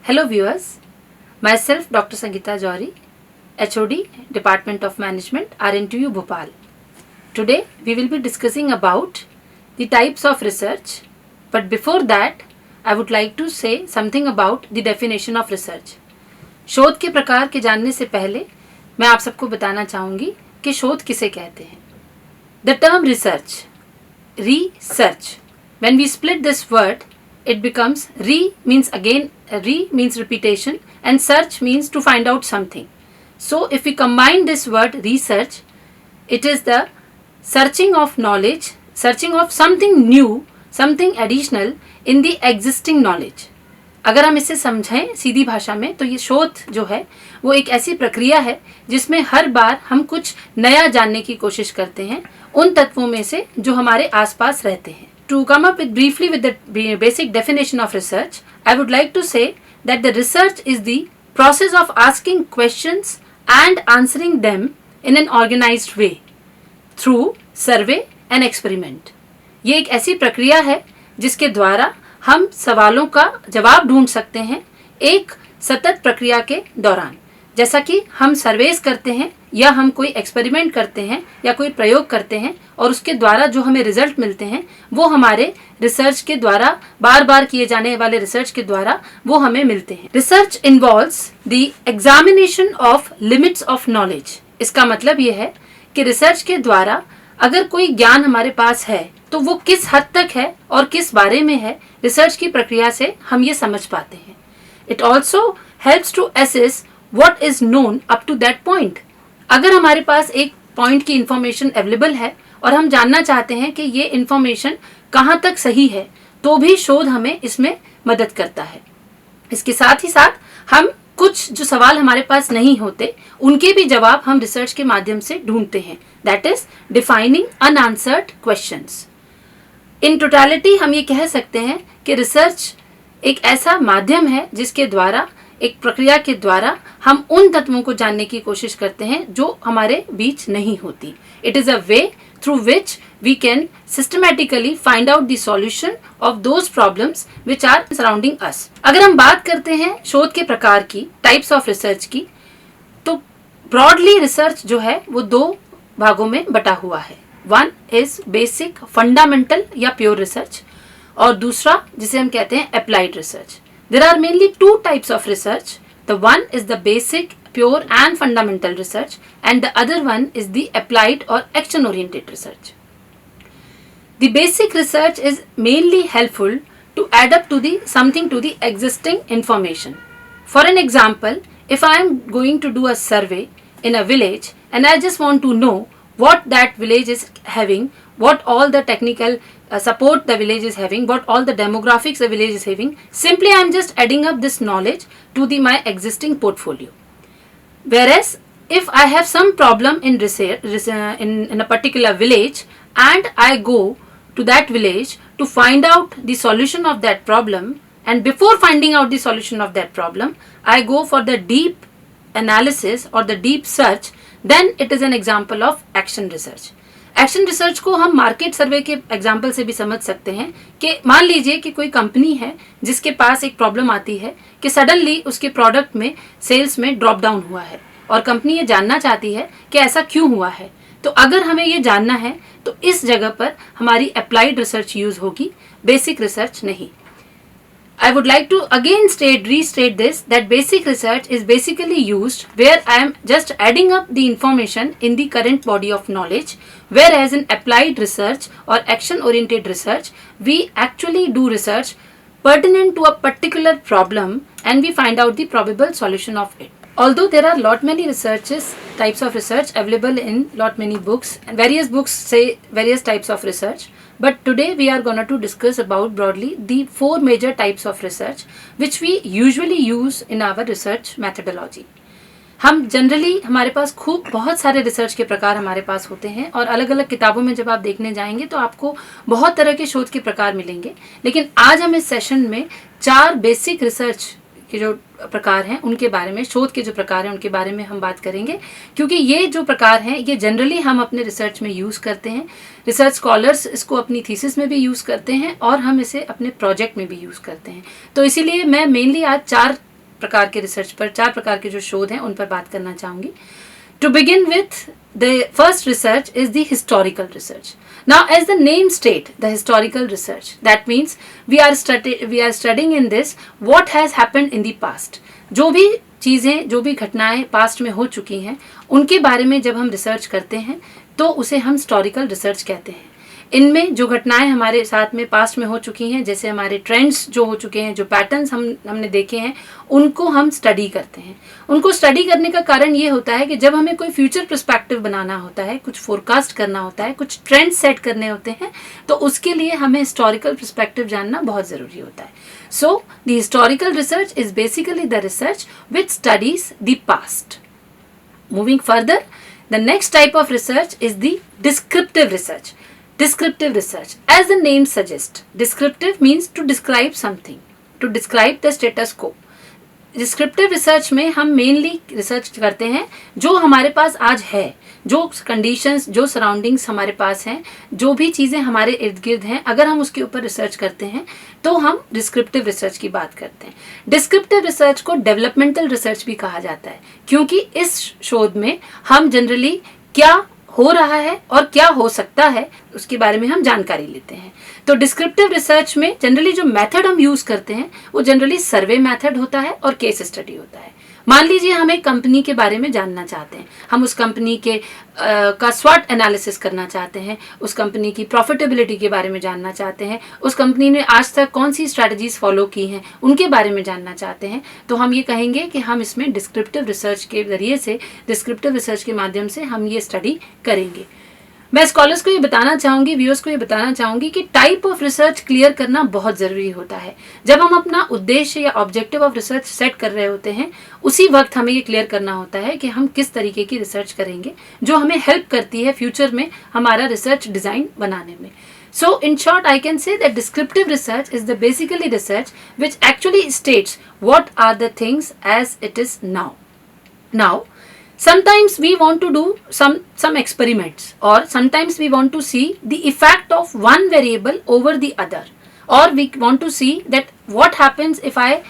Hello viewers, myself Dr. Sangeeta Johri, HOD, Department of Management, RNTU Bhopal. Today we will be discussing about the types of research, but before that I would like to say something about the definition of research. शोध के प्रकार के जानने से पहले मैं आप सबको बताना चाहूँगी कि शोध किसे कहते हैं. The term research, when we split this word, it becomes re means repetition and search means to find out something. So if we combine this word research, it is the searching of knowledge, searching of something new, something additional in the existing knowledge. अगर हम इसे समझें सीधी भाषा में तो ये शोध जो है वो एक ऐसी प्रक्रिया है जिसमें हर बार हम कुछ नया जानने की कोशिश करते हैं उन तत्वों में से जो हमारे आसपास रहते हैं. To come up briefly with the basic definition of research, I would like to say that the research is the process of asking questions and answering them in an organized way through survey and experiment. ये एक ऐसी प्रक्रिया है जिसके द्वारा हम सवालों का जवाब ढूंढ सकते हैं एक सतत प्रक्रिया के दौरान. जैसा कि हम सर्वेस करते हैं या हम कोई एक्सपेरिमेंट करते हैं या कोई प्रयोग करते हैं और उसके द्वारा जो हमें रिजल्ट मिलते हैं वो हमारे रिसर्च के द्वारा बार बार किए जाने वाले रिसर्च के द्वारा वो हमें मिलते हैं. Research involves the examination of limits of knowledge. इसका मतलब ये है कि रिसर्च के द्वारा अगर कोई ज्ञान हमारे पास है तो वो किस हद तक है और किस बारे में है, रिसर्च की प्रक्रिया से हम ये समझ पाते हैं. It also helps to assess what is known up to that point. अगर हमारे पास एक पॉइंट की इंफॉर्मेशन अवेलेबल है और हम जानना चाहते हैं कि ये इंफॉर्मेशन कहाँ तक सही है तो भी शोध हमें इसमें मदद करता है. इसके साथ ही साथ हम कुछ जो सवाल हमारे पास नहीं होते उनके भी जवाब हम रिसर्च के माध्यम से ढूंढते हैं. That is defining unanswered questions. In totality हम ये कह सकते हैं कि रिसर्च एक ऐसा माध्यम है जिसके द्वारा एक प्रक्रिया के द्वारा हम उन तत्वों को जानने की कोशिश करते हैं जो हमारे बीच नहीं होती. It is a way through which we can systematically find out the solution of those problems which are surrounding us. अगर हम बात करते हैं शोध के प्रकार की, टाइप्स ऑफ रिसर्च की, तो ब्रॉडली रिसर्च जो है वो दो भागों में बटा हुआ है. वन इज बेसिक फंडामेंटल या प्योर रिसर्च और दूसरा जिसे हम कहते हैं applied research. There are mainly two types of research. The one is the basic, pure and fundamental research and the other one is the applied or action-oriented research. The basic research is mainly helpful to add up to something to the existing information. For an example, if I am going to do a survey in a village and I just want to know what that village is having, what all the technical support the village is having, what all the demographics the village is having, simply I am just adding up this knowledge to my existing portfolio. Whereas if I have some problem in research in a particular village and I go to that village to find out the solution of that problem, and before finding out the solution of that problem I go for the deep analysis or the deep search, then it is an example of action research. Action research को हम market सर्वे के example से भी समझ सकते हैं कि मान लीजिए कि कोई कंपनी है जिसके पास एक प्रॉब्लम आती है कि सडनली उसके प्रोडक्ट में सेल्स में ड्रॉप डाउन हुआ है और कंपनी ये जानना चाहती है कि ऐसा क्यों हुआ है. तो अगर हमें ये जानना है तो इस जगह पर हमारी अप्लाइड रिसर्च यूज होगी, बेसिक रिसर्च नहीं. I would like to again restate this, that basic research is basically used where I am just adding up the information in the current body of knowledge, whereas in applied research or action oriented research we actually do research pertinent to a particular problem and we find out the probable solution of it. Although there are lot many types of research available in lot many books and various books say various types of research, but today we are going to discuss about broadly the four major types of research which we usually use in our research methodology. हम generally हमारे पास बहुत सारे research के प्रकार हमारे पास होते हैं और अलग अलग किताबों में जब आप देखने जाएंगे तो आपको बहुत तरह के शोध के प्रकार मिलेंगे, लेकिन आज हम इस सेशन में 4 बेसिक रिसर्च के जो प्रकार हैं उनके बारे में, शोध के जो प्रकार हैं उनके बारे में हम बात करेंगे, क्योंकि ये जो प्रकार हैं ये जनरली हम अपने रिसर्च में यूज़ करते हैं. रिसर्च स्कॉलर्स इसको अपनी थीसिस में भी यूज़ करते हैं और हम इसे अपने प्रोजेक्ट में भी यूज़ करते हैं. तो इसीलिए मैं मेनली आज 4 प्रकार के रिसर्च पर, 4 प्रकार के जो शोध हैं उन पर बात करना चाहूँगी. To begin with, the first research is the historical research. Now, as the name state, the historical research, that means we are studying in this what has happened in the past. जो भी चीज़ें, जो भी घटनाएं past में हो चुकी हैं, उनके बारे में जब हम रिसर्च करते हैं तो उसे हम हिस्टोरिकल रिसर्च कहते हैं. इनमें जो घटनाएं हमारे साथ में पास्ट में हो चुकी हैं, जैसे हमारे ट्रेंड्स जो हो चुके हैं, जो पैटर्न्स हमने देखे हैं, उनको हम स्टडी करते हैं. उनको स्टडी करने का कारण ये होता है कि जब हमें कोई फ्यूचर पर्सपेक्टिव बनाना होता है, कुछ फोरकास्ट करना होता है, कुछ ट्रेंड सेट करने होते हैं, तो उसके लिए हमें हिस्टोरिकल पर्सपेक्टिव जानना बहुत ज़रूरी होता है. So the historical research is basically the research which studies the past. Moving further, the next type of research is the descriptive research. Descriptive research, as the name suggests, descriptive means to describe something, to describe the status quo. Descriptive research में हम mainly research करते हैं जो हमारे पास आज है, जो conditions, जो सराउंडिंग्स हमारे पास हैं, जो भी चीज़ें हमारे इर्द गिर्द हैं, अगर हम उसके ऊपर रिसर्च करते हैं तो हम डिस्क्रिप्टिव रिसर्च की बात करते हैं. डिस्क्रिप्टिव रिसर्च को डेवलपमेंटल रिसर्च भी कहा जाता है, क्योंकि इस शोध में हम जनरली क्या हो रहा है और क्या हो सकता है उसके बारे में हम जानकारी लेते हैं. तो डिस्क्रिप्टिव रिसर्च में जनरली जो मेथड हम यूज करते हैं वो जनरली सर्वे मेथड होता है और केस स्टडी होता है. मान लीजिए हम एक कंपनी के बारे में जानना चाहते हैं, हम उस कंपनी के का स्वॉट एनालिसिस करना चाहते हैं, उस कंपनी की प्रॉफिटेबिलिटी के बारे में जानना चाहते हैं, उस कंपनी ने आज तक कौन सी स्ट्रैटेजीज फॉलो की हैं उनके बारे में जानना चाहते हैं, तो हम ये कहेंगे कि हम इसमें डिस्क्रिप्टिव रिसर्च के जरिए से, डिस्क्रिप्टिव रिसर्च के माध्यम से हम ये स्टडी करेंगे. मैं स्कॉलर्स को ये बताना चाहूँगी, व्यूअर्स को ये बताना चाहूँगी कि टाइप ऑफ रिसर्च क्लियर करना बहुत ज़रूरी होता है. जब हम अपना उद्देश्य या ऑब्जेक्टिव ऑफ रिसर्च सेट कर रहे होते हैं, उसी वक्त हमें ये क्लियर करना होता है कि हम किस तरीके की रिसर्च करेंगे जो हमें हेल्प करती है फ्यूचर में हमारा रिसर्च डिज़ाइन बनाने में. So in short, I can say that descriptive research is the basically research which actually states what are the things as it is now. Now, sometimes we want to do some experiments, or sometimes we want to see the effect of one variable over the other, or we want to see that what happens if I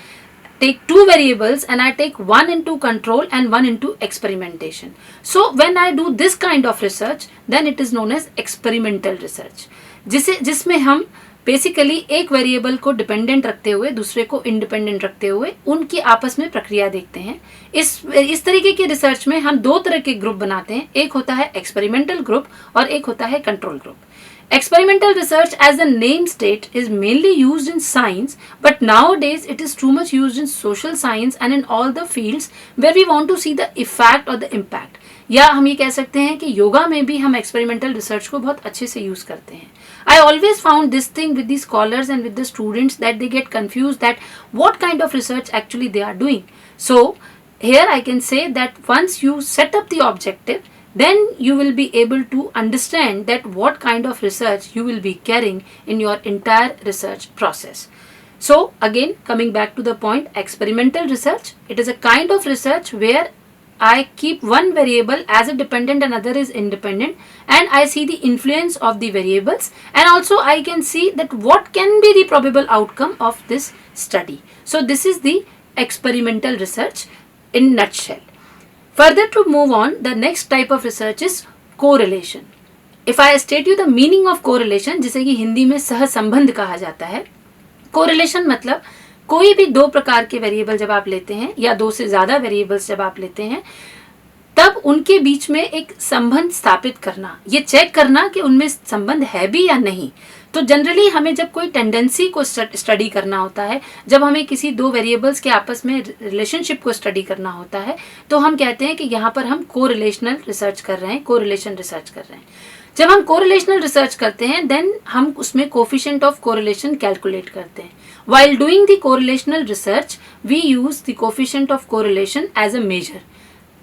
take two variables and I take one into control and one into experimentation. So when I do this kind of research, then it is known as experimental research, जिसमें हम basically एक variable को dependent रखते हुए दूसरे को independent रखते हुए उनकी आपस में प्रक्रिया देखते हैं. इस तरीके की रिसर्च में हम 2 तरह के ग्रुप बनाते हैं. एक होता है एक्सपेरिमेंटल ग्रुप और एक होता है control group. Experimental research, as the name state, is mainly used in science, but nowadays it is too much used in social science and in all the fields where we want to see the effect or the impact. या हम ये कह सकते हैं कि योगा में भी हम एक्सपेरिमेंटल रिसर्च को बहुत अच्छे से यूज करते हैं. I always found this thing with the scholars and with the students that they get confused that what kind of research actually they are doing. So here I can say that once you set up the objective, then you will be able to understand that what kind of research you will be carrying in your entire research process. So again, coming back to the point, experimental research, it is a kind of research where I keep one variable as a dependent and other is independent, and I see the influence of the variables, and also I can see that what can be the probable outcome of this study. So this is the experimental research in nutshell. Further to move on, the next type of research is correlation. If I state you the meaning of correlation, जिसे कि हिंदी में सहसंबंध कहा जाता है. Correlation मतलब कोई भी 2 प्रकार के वेरिएबल जब आप लेते हैं या 2 से ज़्यादा वेरिएबल्स जब आप लेते हैं, तब उनके बीच में एक संबंध स्थापित करना, ये चेक करना कि उनमें संबंध है भी या नहीं. तो जनरली हमें जब कोई टेंडेंसी को स्टडी करना होता है, जब हमें किसी 2 वेरिएबल्स के आपस में रिलेशनशिप को स्टडी करना होता है, तो हम कहते हैं कि यहाँ पर हम कोरिलेशनल रिसर्च कर रहे हैं, कोरिलेशन रिसर्च कर रहे हैं. जब हम कोरिलेशनल रिसर्च करते हैं, देन हम उसमें कोफिशिएंट ऑफ कोरिलेशन कैलकुलेट करते हैं. While doing the correlational research, we use the coefficient of correlation as a measure.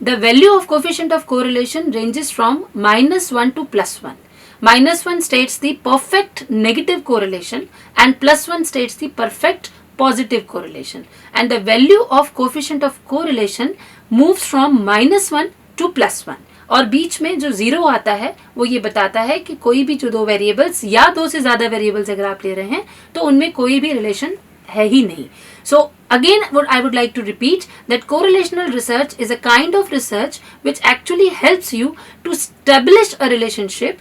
The value of coefficient of correlation ranges from -1 to +1. -1 states the perfect negative correlation and +1 states the perfect positive correlation. And the value of coefficient of correlation moves from -1 to +1. और बीच में जो 0 आता है वो ये बताता है कि कोई भी जो 2 वेरिएबल्स या 2 से ज़्यादा वेरिएबल्स अगर आप ले रहे हैं तो उनमें कोई भी रिलेशन है ही नहीं. सो Again, what I would like to repeat that correlational research is a kind of research which actually helps you to establish a relationship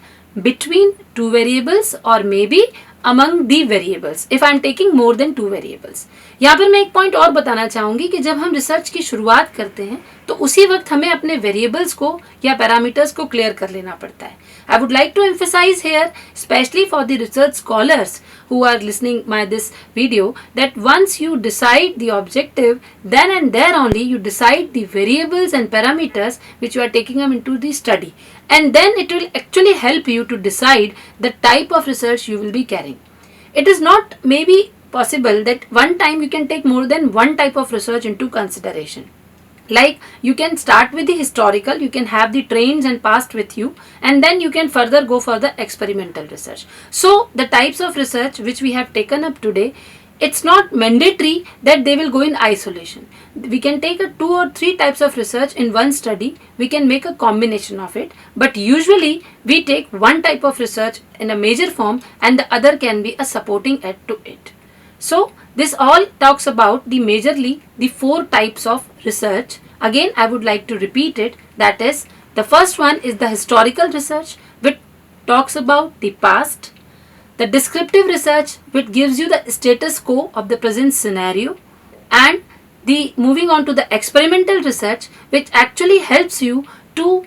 between two variables or maybe among the variables if I am taking more than two variables. यहाँ पर मैं एक point और बताना चाहूँगी कि जब हम रिसर्च की शुरुआत करते हैं तो उसी वक्त हमें अपने वेरिएबल्स को या पैरामीटर्स को क्लियर कर लेना पड़ता है. I would like to emphasize here, especially for the research scholars who are listening my this video, that once you decide the objective, then and there only you decide the variables and parameters which you are taking them into the study, and then it will actually help you to decide the type of research you will be carrying. It is not maybe possible that one time you can take more than one type of research into consideration. Like you can start with the historical, you can have the trends and past with you, and then you can further go for the experimental research. So the types of research which we have taken up today, it's not mandatory that they will go in isolation. We can take a 2 or 3 types of research in one study, we can make a combination of it, but usually we take one type of research in a major form and the other can be a supporting aid to it. So this all talks about the majorly the 4 types of research. Again, I would like to repeat it. That is, the first one is the historical research, which talks about the past. The descriptive research, which gives you the status quo of the present scenario. And the moving on to the experimental research, which actually helps you to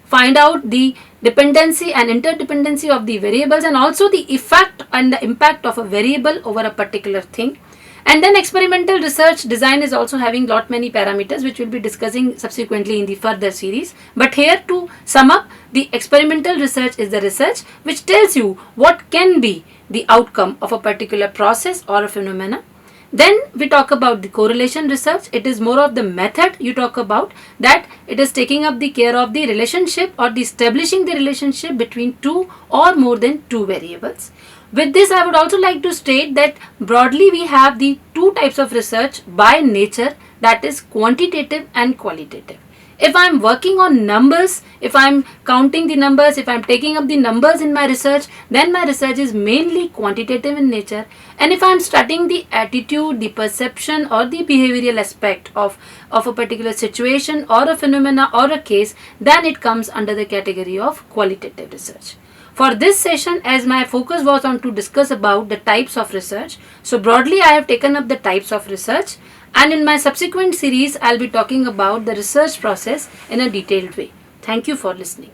find out the dependency and interdependency of the variables and also the effect and the impact of a variable over a particular thing. And then experimental research design is also having lot many parameters which we'll be discussing subsequently in the further series. But here to sum up, the experimental research is the research which tells you what can be the outcome of a particular process or a phenomena. Then we talk about the correlation research. It is more of the method you talk about, that it is taking up the care of the relationship or the establishing the relationship between two or more than two variables. With this, I would also like to state that broadly we have the 2 types of research by nature, that is quantitative and qualitative. If I am working on numbers, if I am counting the numbers, if I am taking up the numbers in my research, then my research is mainly quantitative in nature. And if I am studying the attitude, the perception or the behavioral aspect of a particular situation or a phenomena or a case, then it comes under the category of qualitative research. For this session, as my focus was on to discuss about the types of research, so broadly I have taken up the types of research, and in my subsequent series I'll be talking about the research process in a detailed way. Thank you for listening.